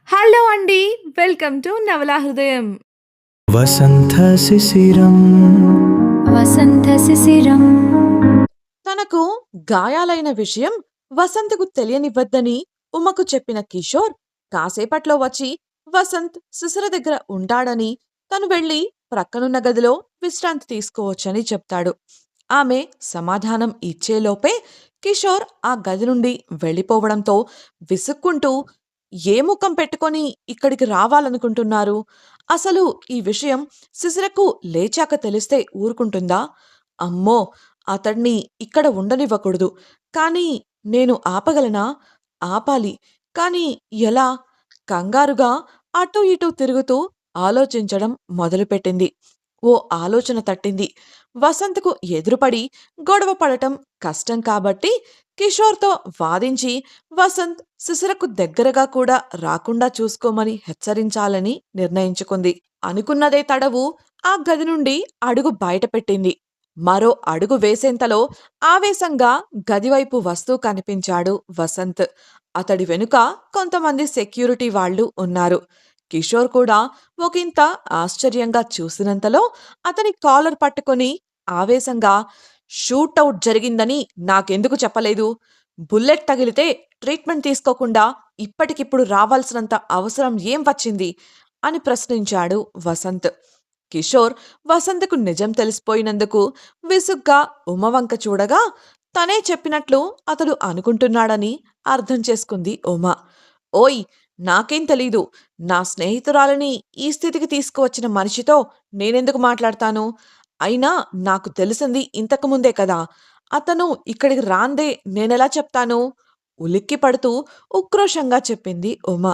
Hello అండి. Welcome to నవలా హృదయం. వసంత శిశిరం వసంత శిశిరం తనకు గాయాలైన విషయం వసంత్కు తెలియనివ్వద్దని ఉమకు చెప్పిన కిషోర్ కాసేపట్లో వచ్చి వసంత్ శిశిర దగ్గర ఉంటాడని తను వెళ్లి ప్రక్కనున్న గదిలో విశ్రాంతి తీసుకోవచ్చని చెప్తాడు. ఆమె సమాధానం ఇచ్చేలోపే కిషోర్ ఆ గది నుండి వెళ్ళిపోవడంతో విసుక్కుంటూ ఏ ముఖం పెట్టుకొని ఇక్కడికి రావాలనుకుంటున్నారు? అసలు ఈ విషయం శిశిరకు లేచాక తెలిస్తే ఊరుకుంటుందా? అమ్మో, అతడ్ని ఇక్కడ ఉండనివ్వకూడదు. కానీ నేను ఆపగలనా? ఆపాలి. కానీ ఎలా? కంగారుగా అటూ ఇటూ తిరుగుతూ ఆలోచించడం మొదలుపెట్టింది. ఓ ఆలోచన తట్టింది. వసంత్‌కు ఎదురుపడి గొడవ పడటం కష్టం కాబట్టి కిషోర్‌తో వాదించి వసంత్ శిశిరకు దగ్గరగా కూడా రాకుండా చూసుకోమని హెచ్చరించాలని నిర్ణయించుకుంది. అనుకున్నదే తడవు ఆ గది నుండి అడుగు బయటపెట్టింది. మరో అడుగు వేసేంతలో ఆవేశంగా గదివైపు వస్తూ కనిపించాడు వసంత్. అతడి వెనుక కొంతమంది సెక్యూరిటీ వాళ్ళు ఉన్నారు. కిషోర్ కూడా ఒకంత ఆశ్చర్యంగా చూసినంతలో అతని కాలర్ పట్టుకొని ఆవేశంగా షూటౌట్ జరిగిందని నాకెందుకు చెప్పలేదు? బుల్లెట్ తగిలితే ట్రీట్మెంట్ తీసుకోకుండా ఇప్పటికిప్పుడు రావాల్సినంత అవసరం ఏం వచ్చింది? అని ప్రశ్నించాడు వసంత్. కిషోర్ వసంతకు నిజం తెలిసిపోయినందుకు విసుగ్గా ఉమవంక చూడగా తనే చెప్పినట్లు అతడు అనుకుంటున్నాడని అర్థం చేసుకుంది ఉమ. ఓయ్, నాకేం తెలీదు. నా స్నేహితురాలిని ఈ స్థితికి తీసుకువచ్చిన మనిషితో నేనెందుకు మాట్లాడతాను? అయినా నాకు తెలిసింది ఇంతకు ముందే కదా. అతను ఇక్కడికి రాందే నేనెలా చెప్తాను? ఉలిక్కి పడుతూ ఉక్రోషంగా చెప్పింది ఉమ.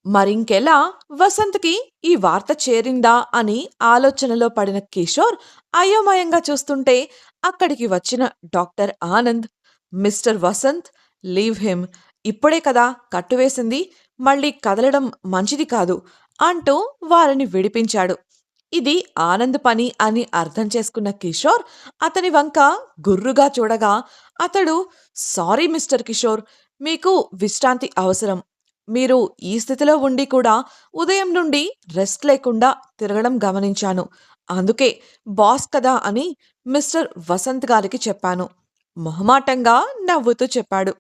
మరింకెలా వసంత్‌కి ఈ వార్త చేరిందా అని ఆలోచనలో పడిన కిషోర్ అయోమయంగా చూస్తుంటే అక్కడికి వచ్చిన doctor Anand, mister Vasant, leave him. ఇప్పుడే కదా కట్టువేసింది. మళ్ళీ కదలడం మంచిది కాదు అంటూ వారిని విడిపించాడు. ఇది ఆనంద్ పని అని అర్థం చేసుకున్న కిషోర్ అతని వంక గుర్రుగా చూడగా అతడు, సారీ మిస్టర్ కిషోర్, మీకు విశ్రాంతి అవసరం. మీరు ఈ స్థితిలో ఉండి కూడా ఉదయం నుండి రెస్ట్ లేకుండా తిరగడం గమనించాను. అందుకే బాస్ కదా అని మిస్టర్ వసంత్ గారికి చెప్పాను. మొహమాటంగా నవ్వుతూ చెప్పాడు.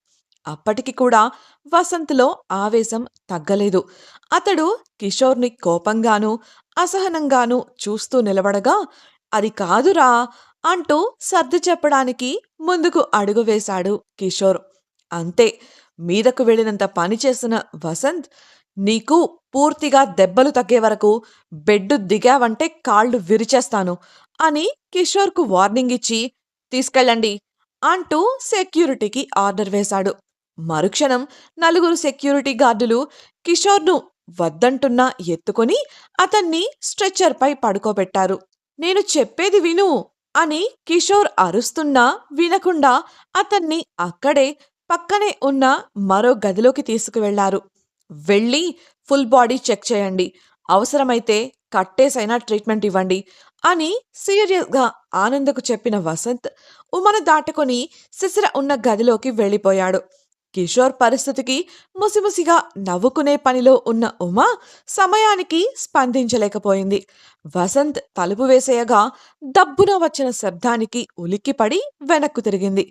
అప్పటికి కూడా వసంత్‌లో ఆవేశం తగ్గలేదు. అతడు కిషోర్‌ని కోపంగానూ, అసహనంగానూ చూస్తూ నిలబడగా, అది కాదురా అంటూ సర్ది చెప్పడానికి ముందుకు అడుగు వేశాడు కిషోర్. అంతే, మీదకు వెళ్ళినంత పని చేసిన వసంత్, నీకు పూర్తిగా దెబ్బలు తగ్గే వరకు బెడ్డు దిగావంటే కాళ్ళు విరిచేస్తాను అని కిషోర్‌కు వార్నింగ్ ఇచ్చి, తీసుకెళ్ళండి అంటూ సెక్యూరిటీకి ఆర్డర్ వేశాడు. మరుక్షణం నలుగురు సెక్యూరిటీ గార్డులు కిషోర్‌ను వద్దంటున్నా ఎత్తుకొని అతన్ని స్ట్రెచర్‌పై పడుకోబెట్టారు. నేను చెప్పేది విను అని కిషోర్ అరుస్తున్నా వినకుండా అతన్ని అక్కడే పక్కనే ఉన్న మరో గదిలోకి తీసుకువెళ్లారు. వెళ్ళి ఫుల్ బాడీ చెక్ చేయండి. అవసరమైతే కట్టేసైనా ట్రీట్మెంట్ ఇవ్వండి అని సీరియస్‌గా ఆనంద్‌కు చెప్పిన వసంత్ ఉమను దాటుకొని శిశిర ఉన్న గదిలోకి వెళ్ళిపోయాడు. కిషోర్ పరిస్థితికి ముసిముసిగా నవ్వుకునే పనిలో ఉన్న ఉమ సమయానికి స్పందించలేకపోయింది. వసంత్ తలుపు వేసేయగా దబ్బున వచ్చిన శబ్దానికి ఉలిక్కిపడి వెనక్కు తిరిగింది.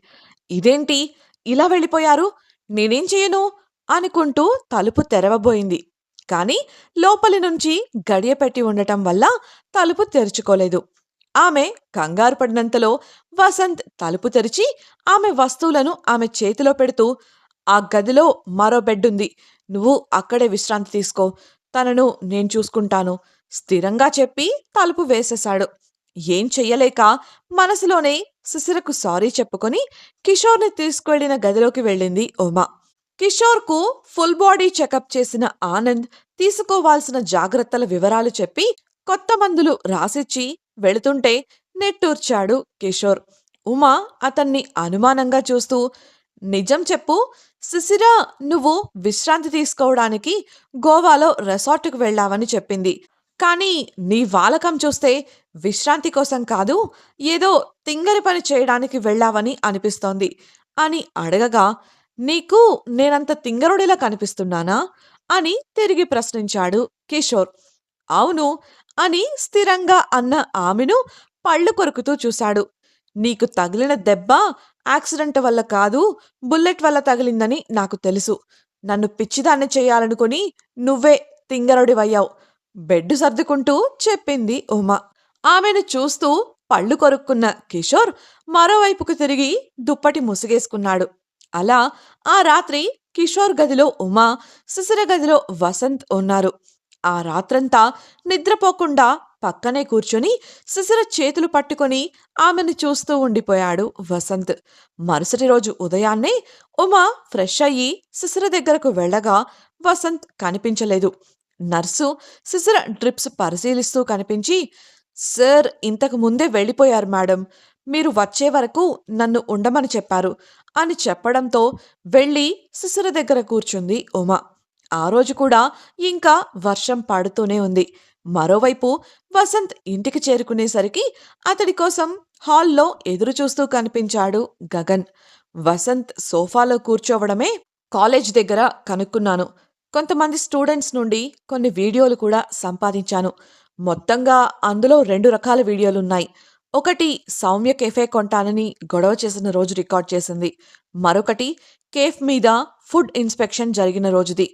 ఇదేంటి ఇలా వెళ్ళిపోయారు? నేనేం చెయ్యను? అనుకుంటూ తలుపు తెరవబోయింది. కాని లోపలి నుంచి గడియ పెట్టి ఉండటం వల్ల తలుపు తెరుచుకోలేదు. ఆమె కంగారు పడినంతలో వసంత్ తలుపు తెరిచి ఆమె వస్తువులను ఆమె చేతిలో పెడుతూ, ఆ గదిలో మరో బెడ్డుంది. నువ్వు అక్కడే విశ్రాంతి తీసుకో. తనను నేను చూసుకుంటాను స్థిరంగా చెప్పి తలుపు వేసేశాడు. ఏం చెయ్యలేక మనసులోనే శిశిరకు సారీ చెప్పుకొని కిషోర్‌ని తీసుకువెళ్ళిన గదిలోకి వెళ్ళింది ఉమ. కిషోర్‌కు ఫుల్ బాడీ చెకప్ చేసిన ఆనంద్ తీసుకోవాల్సిన జాగ్రత్తల వివరాలు చెప్పి కొత్త మందులు రాసిచ్చి వెళుతుంటే నిట్టూర్చాడు కిషోర్. ఉమ అతన్ని అనుమానంగా చూస్తూ, నిజం చెప్పు శిశిర, నువ్వు విశ్రాంతి తీసుకోవడానికి గోవాలో రెసార్టుకు వెళ్ళావని చెప్పింది. కానీ నీ వాలకం చూస్తే విశ్రాంతి కోసం కాదు, ఏదో తింగరి పని చేయడానికి వెళ్ళావని అనిపిస్తోంది అని అడగగా, నీకు నేనంత తింగరుడిలా కనిపిస్తున్నానా అని తిరిగి ప్రశ్నించాడు కిషోర్. అవును అని స్థిరంగా అన్న ఆమెను పళ్ళు కొరుకుతూ చూశాడు. నీకు తగిలిన దెబ్బ యాక్సిడెంట్ వల్ల కాదు, బుల్లెట్ వల్ల తగిలిందని నాకు తెలుసు. నన్ను పిచ్చిదాన్ని చేయాలనుకుని నువ్వే తింగరుడివయ్యావు. బెడ్ సర్దుకుంటూ చెప్పింది ఉమ. ఆమెను చూస్తూ పళ్ళు కొరుక్కున్న కిషోర్ మరోవైపుకు తిరిగి దుప్పటి ముసుగేసుకున్నాడు. అలా ఆ రాత్రి కిషోర్ గదిలో ఉమా, శిశిర గదిలో వసంత్ ఉన్నారు. ఆ రాత్రంతా నిద్రపోకుండా పక్కనే కూర్చొని శిశిర చేతులు పట్టుకొని ఆమెను చూస్తూ ఉండిపోయాడు వసంత్. మరుసటి రోజు ఉదయాన్నే ఉమా ఫ్రెష్ అయ్యి శిశిర దగ్గరకు వెళ్ళగా వసంత్ కనిపించలేదు. నర్సు శిశిర డ్రిప్స్ పరిశీలిస్తూ కనిపించి, సార్ ఇంతకు ముందే వెళ్ళిపోయారు మేడం. మీరు వచ్చే వరకు నన్ను ఉండమని చెప్పారు అని చెప్పడంతో వెళ్ళి శిశిర దగ్గర కూర్చుంది ఉమ. ఆ రోజు కూడా ఇంకా వర్షం పడుతూనే ఉంది. మరోవైపు వసంత్ ఇంటికి చేరుకునేసరికి అతడి కోసం హాల్లో ఎదురుచూస్తూ కనిపించాడు గగన్. వసంత్ సోఫాలో కూర్చోవడమే కాలేజ్ దగ్గర కనుక్కున్నాను. కొంతమంది స్టూడెంట్స్ నుండి కొన్ని వీడియోలు కూడా సంపాదించాను. మొత్తంగా అందులో 2 రకాల వీడియోలున్నాయి. ఒకటి సౌమ్య కెఫే కొంటానని గొడవ చేసిన రోజు రికార్డ్ చేసింది. మరొకటి కేఫ్ మీద ఫుడ్ ఇన్స్పెక్షన్ జరిగిన రోజుది.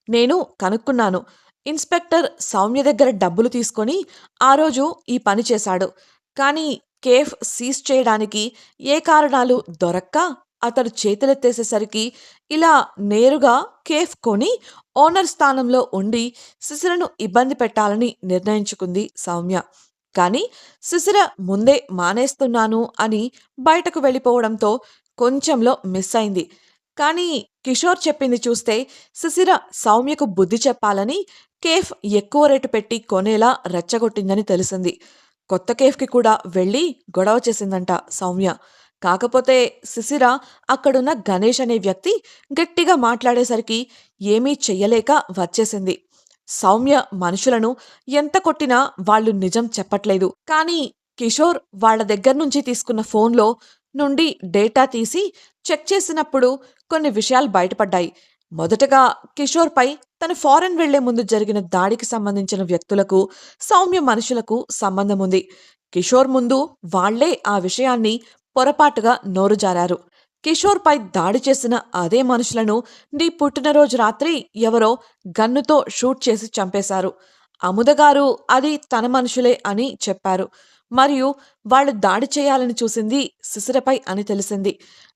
నేను కనుక్కున్నాను. ఇన్స్పెక్టర్ సౌమ్య దగ్గర డబ్బులు తీసుకొని ఆ రోజు ఈ పని చేశాడు. కానీ కేఫ్ సీజ్ చేయడానికి ఏ కారణాలు దొరక్క అతడు చేతులెత్తేసేసరికి ఇలా నేరుగా కేఫ్ కొని ఓనర్ స్థానంలో ఉండి శిశిరను ఇబ్బంది పెట్టాలని నిర్ణయించుకుంది సౌమ్య. కానీ శిశిర ముందే మానేస్తున్నాను అని బయటకు వెళ్ళిపోవడంతో కొంచెంలో మిస్ అయింది. కానీ కిషోర్ చెప్పింది చూస్తే శిశిర సౌమ్యకు బుద్ధి చెప్పాలని కేఫ్ ఎక్కువ రేటు పెట్టి కొనేలా రెచ్చగొట్టిందని తెలిసింది. కొత్త కేఫ్కి కూడా వెళ్ళి గొడవ చేసిందంట సౌమ్య. కాకపోతే శిశిర అక్కడున్న గణేష్ అనే వ్యక్తి గట్టిగా మాట్లాడేసరికి ఏమీ చెయ్యలేక వచ్చేసింది. సౌమ్య మనుషులను ఎంత కొట్టినా వాళ్ళు నిజం చెప్పట్లేదు. కానీ కిషోర్ వాళ్ళ దగ్గర్నుంచి తీసుకున్న ఫోన్లో నుండి డేటా తీసి చెక్ చేసినప్పుడు కొన్ని విషయాలు బయటపడ్డాయి. మొదటగా కిషోర్పై తను ఫారెన్ వెళ్లే ముందు జరిగిన దాడికి సంబంధించిన వ్యక్తులకు సౌమ్య మనుషులకు సంబంధముంది. కిషోర్ ముందు వాళ్లే ఆ విషయాన్ని పొరపాటుగా నోరు జారారు. కిషోర్పై దాడి చేసిన అదే మనుషులను నీ పుట్టినరోజు రాత్రి ఎవరో గన్నుతో షూట్ చేసి చంపేశారు. అముదగారు అది తన మనుషులే అని చెప్పారు. మరియు వాళ్ళు దాడి చేయాలని చూసింది శిశిరపై అని తెలిసింది.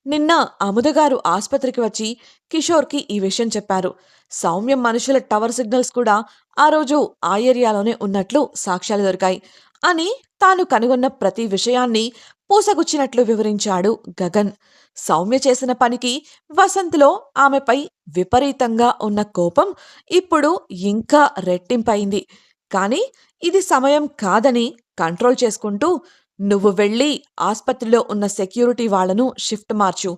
నిన్న అముదగారు ఆస్పత్రికి వచ్చి కిషోర్కి ఈ విషయం చెప్పారు. సౌమ్య మనుషుల టవర్ సిగ్నల్స్ కూడా ఆ రోజు ఆ ఏరియాలోనే ఉన్నట్లు సాక్ష్యాలు దొరికాయి అని తాను కనుగొన్న ప్రతి విషయాన్ని పూసగుచ్చినట్లు వివరించాడు గగన్. సౌమ్య చేసిన పనికి వసంత్లో ఆమెపై విపరీతంగా ఉన్న కోపం ఇప్పుడు ఇంకా రెట్టింపయింది. కాని ఇది సమయం కాదని కంట్రోల్ చేసుకుంటూ, నువ్వు వెళ్ళి ఆస్పత్రిలో ఉన్న సెక్యూరిటీ వాళ్లను షిఫ్ట్ మార్చు.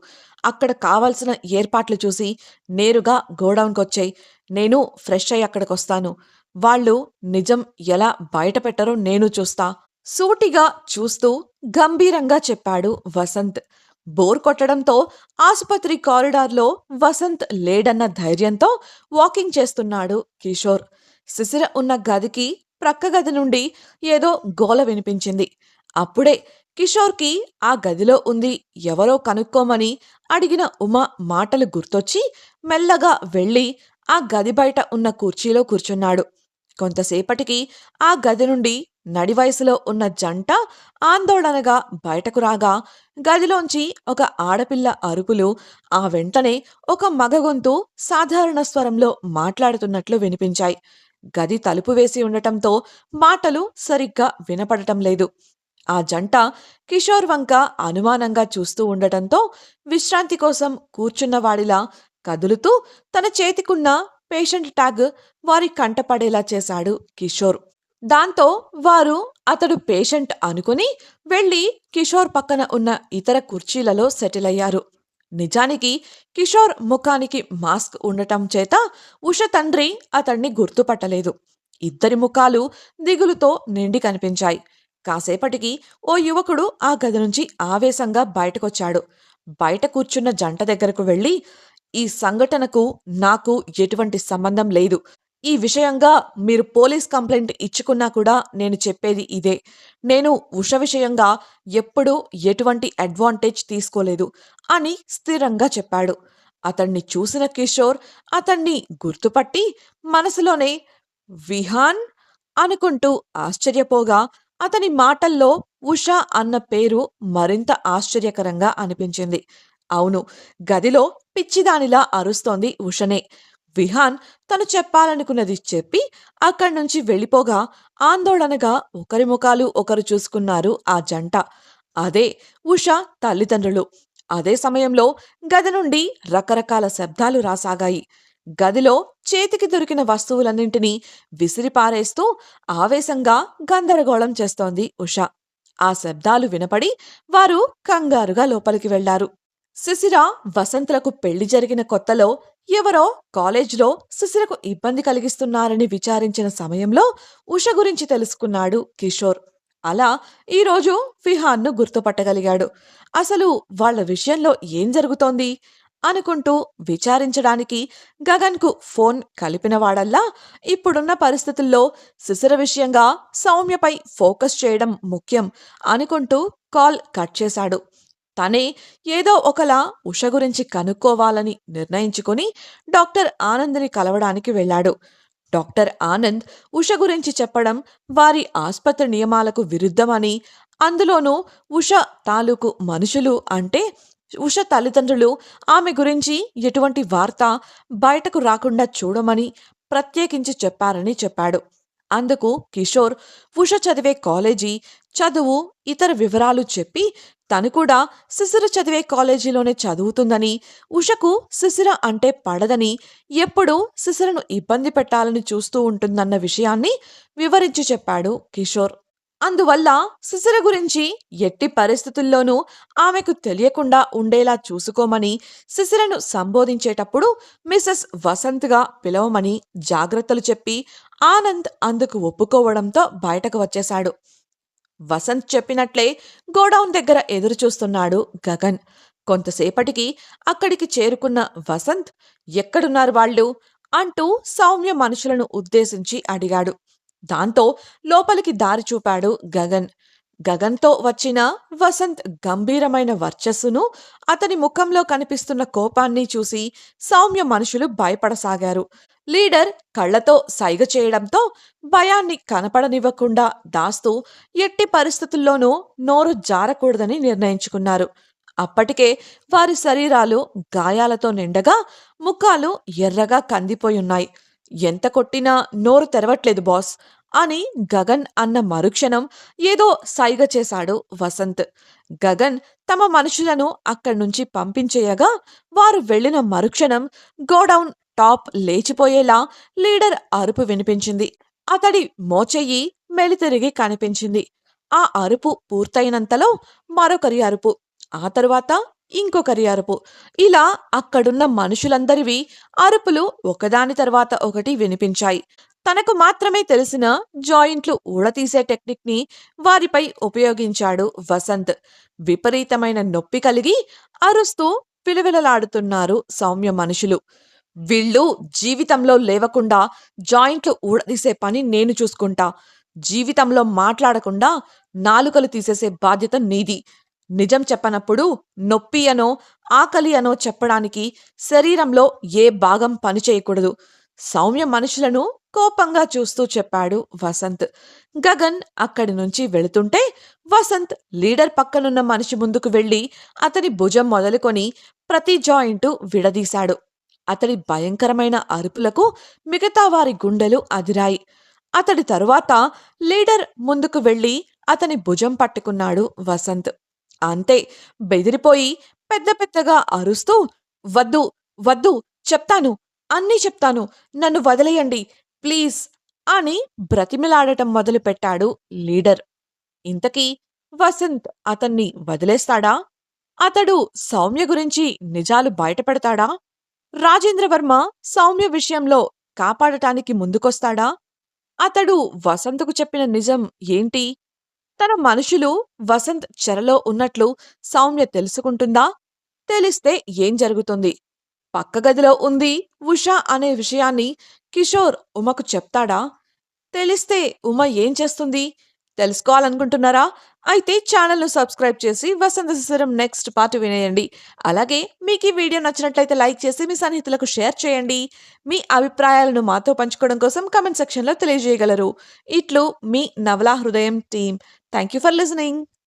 అక్కడ కావాల్సిన ఏర్పాట్లు చూసి నేరుగా గోడౌన్కొచ్చేయ్. నేను ఫ్రెష్ అయ్యి అక్కడికొస్తాను. వాళ్ళు నిజం ఎలా బయటపెట్టరో నేను చూస్తా. సూటిగా చూస్తూ గంభీరంగా చెప్పాడు వసంత్. బోర్ కొట్టడంతో ఆసుపత్రి కారిడార్లో వసంత్ లేడన్న ధైర్యంతో వాకింగ్ చేస్తున్నాడు కిషోర్. శిశిర ఉన్న గదికి ప్రక్క గది నుండి ఏదో గోల వినిపించింది. అప్పుడే కిషోర్కి ఆ గదిలో ఉంది ఎవరో కనుక్కోమని అడిగిన ఉమ మాటలు గుర్తొచ్చి మెల్లగా వెళ్ళి ఆ గది బయట ఉన్న కుర్చీలో కూర్చున్నాడు. కొంతసేపటికి ఆ గది నుండి నడివయసులో ఉన్న జంట ఆందోళనగా బయటకు రాగా గదిలోంచి ఒక ఆడపిల్ల అరుపులు, ఆ వెంటనే ఒక మగ గొంతు సాధారణ స్వరంలో మాట్లాడుతున్నట్లు వినిపించాయి. గది తలుపు వేసి ఉండటంతో మాటలు సరిగ్గా వినపడటం లేదు. ఆ జంట కిషోర్ వంక అనుమానంగా చూస్తూ ఉండటంతో విశ్రాంతి కోసం కూర్చున్నవాడిలా కదులుతూ తన చేతికున్న పేషెంట్ ట్యాగ్ వారి కంటపడేలా చేశాడు కిషోర్. దాంతో వారు అతడు పేషెంట్ అనుకుని వెళ్లి కిషోర్ పక్కన ఉన్న ఇతర కుర్చీలలో సెటిల్ అయ్యారు. నిజానికి కిషోర్ ముఖానికి మాస్క్ ఉండటం చేత ఉష తండ్రి అతన్ని గుర్తుపట్టలేదు. ఇద్దరి ముఖాలు దిగులుతో నిండి కనిపించాయి. కాసేపటికి ఓ యువకుడు ఆ గది నుంచి ఆవేశంగా బయటకొచ్చాడు. బయట కూర్చున్న జంట దగ్గరకు వెళ్ళి, ఈ సంఘటనకు నాకు ఎటువంటి సంబంధం లేదు. ఈ విషయంగా మీరు పోలీస్ కంప్లెయింట్ ఇచ్చుకున్నా కూడా నేను చెప్పేది ఇదే. నేను ఉష విషయంగా ఎప్పుడూ ఎటువంటి అడ్వాంటేజ్ తీసుకోలేదు అని స్థిరంగా చెప్పాడు. అతన్ని చూసిన కిషోర్ అతన్ని గుర్తుపట్టి మనసులోనే విహాన్ అనుకుంటూ ఆశ్చర్యపోగా అతని మాటల్లో ఉష అన్న పేరు మరింత ఆశ్చర్యకరంగా అనిపించింది. అవును, గదిలో పిచ్చిదానిలా అరుస్తోంది ఉషనే. విహాన్ తను చెప్పాలనుకున్నది చెప్పి అక్కడ్నుంచి వెళ్ళిపోగా ఆందోళనగా ఒకరి ముఖాలు ఒకరు చూసుకున్నారు ఆ జంట. అదే ఉష తల్లిదండ్రులు. అదే సమయంలో గది నుండి రకరకాల శబ్దాలు రాసాగాయి. గదిలో చేతికి దొరికిన వస్తువులన్నింటినీ విసిరిపారేస్తూ ఆవేశంగా గందరగోళం చేస్తోంది ఉష. ఆ శబ్దాలు వినపడి వారు కంగారుగా లోపలికి వెళ్లారు. శిశిర, వసంత్లకు పెళ్లి జరిగిన కొత్తలో ఎవరో కాలేజ్లో శిశిరకు ఇబ్బంది కలిగిస్తున్నారని విచారించిన సమయంలో ఉష గురించి తెలుసుకున్నాడు కిషోర్. అలా ఈరోజు ఫిహాన్ను గుర్తుపట్టగలిగాడు. అసలు వాళ్ళ విషయంలో ఏం జరుగుతోంది అనుకుంటూ విచారించడానికి గగన్కు ఫోన్ కలిపినవాడల్లా ఇప్పుడున్న పరిస్థితుల్లో శిశిర విషయంగా సౌమ్యపై ఫోకస్ చేయడం ముఖ్యం అనుకుంటూ కాల్ కట్ చేశాడు. తనే ఏదో ఒకలా ఉష గురించి కనుక్కోవాలని నిర్ణయించుకుని డాక్టర్ ఆనంద్ని కలవడానికి వెళ్ళాడు. డాక్టర్ ఆనంద్ ఉష గురించి చెప్పడం వారి ఆస్పత్రి నియమాలకు విరుద్ధమని, అందులోనూ ఉష తాలూకు మనుషులు అంటే ఉష తల్లిదండ్రులు ఆమె గురించి ఎటువంటి వార్త బయటకు రాకుండా చూడమని ప్రత్యేకించి చెప్పారని చెప్పాడు. అందుకు కిషోర్ ఉష చదివే కాలేజీ, చదువు, ఇతర వివరాలు చెప్పి తను కూడా శిశిర చదివే కాలేజీలోనే చదువుతుందని, ఉషకు శిశిర అంటే పడదని, ఎప్పుడూ శిశిరను ఇబ్బంది పెట్టాలని చూస్తూ ఉంటుందన్న విషయాన్ని వివరించి చెప్పాడు కిషోర్. అందువల్ల శిశిర గురించి ఎట్టి పరిస్థితుల్లోనూ ఆమెకు తెలియకుండా ఉండేలా చూసుకోమని, శిశిరను సంబోధించేటప్పుడు మిసెస్ వసంత్గా పిలవమని జాగ్రత్తలు చెప్పి ఆనంద్ అందుకు ఒప్పుకోవడంతో బయటకు వచ్చేశాడు. వసంత్ చెప్పినట్లే గోడౌన్ దగ్గర ఎదురుచూస్తున్నాడు గగన్. కొంతసేపటికి అక్కడికి చేరుకున్న వసంత్, ఎక్కడున్నారు వాళ్ళు అంటూ సౌమ్య మనుషులను ఉద్దేశించి అడిగాడు. దాంతో లోపలికి దారి చూపాడు గగన్. గగన్తో వచ్చిన వసంత్ గంభీరమైన వర్చస్సును, అతని ముఖంలో కనిపిస్తున్న కోపాన్ని చూసి సౌమ్య మనుషులు భయపడసాగారు. లీడర్ కళ్లతో సైగ చేయడంతో భయాన్ని కనపడనివ్వకుండా దాస్తూ ఎట్టి పరిస్థితుల్లోనూ నోరు జారకూడదని నిర్ణయించుకున్నారు. అప్పటికే వారి శరీరాలు గాయాలతో నిండగా ముఖాలు ఎర్రగా కందిపోయున్నాయి. ఎంత కొట్టినా నోరు తెరవట్లేదు బాస్ అని గగన్ అన్న మరుక్షణం ఏదో సైగ చేశాడు వసంత్. గగన్ తమ మనుషులను అక్కడ్నుంచి పంపించేయగా వారు వెళ్లిన మరుక్షణం గోడౌన్ టాప్ లేచిపోయేలా లీడర్ అరుపు వినిపించింది. అతడి మోచెయ్యి మెలితిరిగి కనిపించింది. ఆ అరుపు పూర్తయినంతలో మరొకరి అరుపు, ఆ తరువాత ఇంకొకరి అరుపు. ఇలా అక్కడున్న మనుషులందరివి అరుపులు ఒకదాని తర్వాత ఒకటి వినిపించాయి. తనకు మాత్రమే తెలిసిన జాయింట్లు ఊడతీసే టెక్నిక్ని వారిపై ఉపయోగించాడు వసంత్. విపరీతమైన నొప్పి కలిగి అరుస్తూ విలవిలలాడుతున్నారు సౌమ్య మనుషులు. వీళ్ళు జీవితంలో లేవకుండా జాయింట్లు ఊడదీసే పని నేను చూసుకుంటా. జీవితంలో మాట్లాడకుండా నాలుకలు తీసేసే బాధ్యత నీది. నిజం చెప్పనప్పుడు నొప్పి అనో ఆకలి అనో చెప్పడానికి శరీరంలో ఏ భాగం పనిచేయకూడదు. సౌమ్య మనుషులను కోపంగా చూస్తూ చెప్పాడు వసంత్. గగన్ అక్కడి నుంచి వెళుతుంటే వసంత్ లీడర్ పక్కనున్న మనిషి ముందుకు వెళ్లి అతని భుజం మొదలుకొని ప్రతి జాయింటు విడదీశాడు. అతడి భయంకరమైన అరుపులకు మిగతా వారి గుండెలు అదిరాయి. అతడి తరువాత లీడర్ ముందుకు వెళ్లి అతని భుజం పట్టుకున్నాడు వసంత్. అంతే, బెదిరిపోయి పెద్ద పెద్దగా అరుస్తూ, వద్దు వద్దు, చెప్తాను, అన్నీ చెప్తాను, నన్ను వదిలేయండి ప్లీజ్ అని బ్రతిమిలాడటం మొదలుపెట్టాడు లీడర్. ఇంతకీ వసంత్ అతన్ని వదిలేస్తాడా? అతడు సౌమ్య గురించి నిజాలు బయటపెడతాడా? రాజేంద్రవర్మ సౌమ్య విషయంలో కాపాడటానికి ముందుకొస్తాడా? అతడు వసంత్కు చెప్పిన నిజం ఏంటి? తన మనుషులు వసంత్ చెరలో ఉన్నట్లు సౌమ్య తెలుసుకుంటుందా? తెలిస్తే ఏం జరుగుతుంది? పక్క గదిలో ఉంది ఉష అనే విషయాన్ని కిషోర్ ఉమకు చెప్తాడా? తెలిస్తే ఉమ ఏం చేస్తుంది? తెలుసుకోవాలనుకుంటున్నారా? అయితే ఛానల్‌ను సబ్స్క్రైబ్ చేసి 'వసంత శిశిరం' నెక్స్ట్ పార్ట్ వినేయండి. అలాగే మీకు ఈ వీడియో నచ్చినట్లయితే లైక్ చేసి మీ సన్నిహితులకు షేర్ చేయండి. మీ అభిప్రాయాలను మాతో పంచుకోవడం కోసం కామెంట్ సెక్షన్‌లో తెలియజేయగలరు. ఇట్లు మీ 'నవలా హృదయం' team. Thank you for listening.